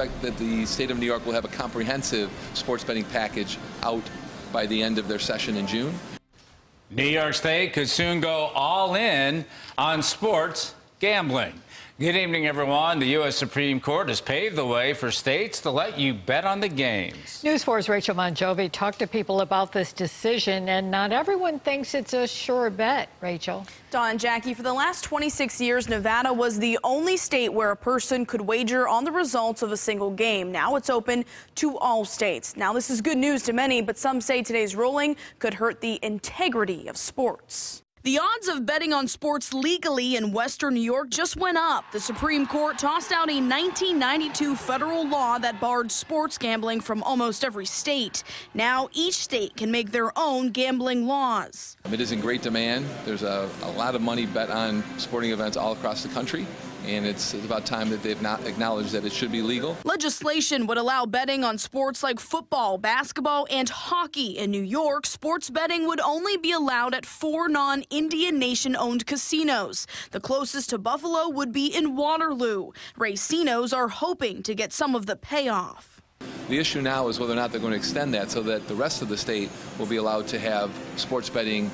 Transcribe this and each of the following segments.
expect that the state of New York will have a comprehensive sports betting package out by the end of their session in June. New York State could soon go all in on sports gambling. Good evening, everyone. The U.S. Supreme Court has paved the way for states to let you bet on the games. News 4's Rachel Monjovi talked to people about this decision, and not everyone thinks it's a sure bet. Rachel. Dawn and Jackie, for the last 26 years, Nevada was the only state where a person could wager on the results of a single game. Now it's open to all states. Now, this is good news to many, but some say today's ruling could hurt the integrity of sports. The odds of betting on sports legally in Western New York just went up. The Supreme Court tossed out a 1992 federal law that barred sports gambling from almost every state. Now each state can make their own gambling laws. It is in great demand. There's a lot of money bet on sporting events all across the country, and it's about time that they've not acknowledged that it should be legal. Legislation would allow betting on sports like football, basketball, and hockey. In New York, sports betting would only be allowed at 4 non-Indian Nation-owned casinos. The closest to Buffalo would be in Waterloo. Racinos are hoping to get some of the payoff. The issue now is whether or not they're going to extend that so that the rest of the state will be allowed to have sports betting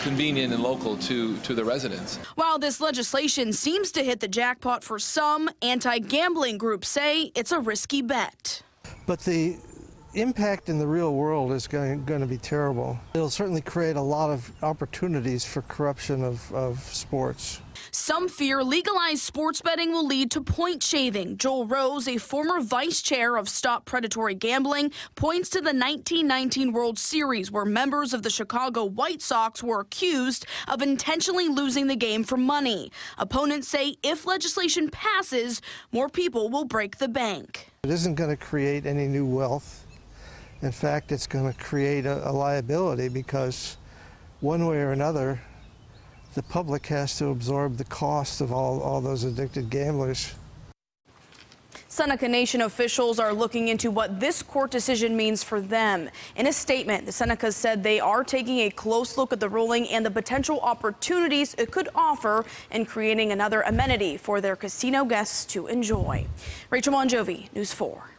convenient and local to the residents. While this legislation seems to hit the jackpot for some, anti-gambling groups say it's a risky bet. But the impact in the real world is going to be terrible. It'll certainly create a lot of opportunities for corruption of sports. Some fear legalized sports betting will lead to point shaving. Joel Rose, a former vice chair of Stop Predatory Gambling, points to the 1919 World Series where members of the Chicago White Sox were accused of intentionally losing the game for money. Opponents say if legislation passes, more people will break the bank. It isn't going to create any new wealth. In fact, it's going to create a liability because one way or another, the public has to absorb the cost of all those addicted gamblers. Seneca Nation officials are looking into what this court decision means for them. In a statement, the Senecas said they are taking a close look at the ruling and the potential opportunities it could offer in creating another amenity for their casino guests to enjoy. Rachel Monjovi, News 4.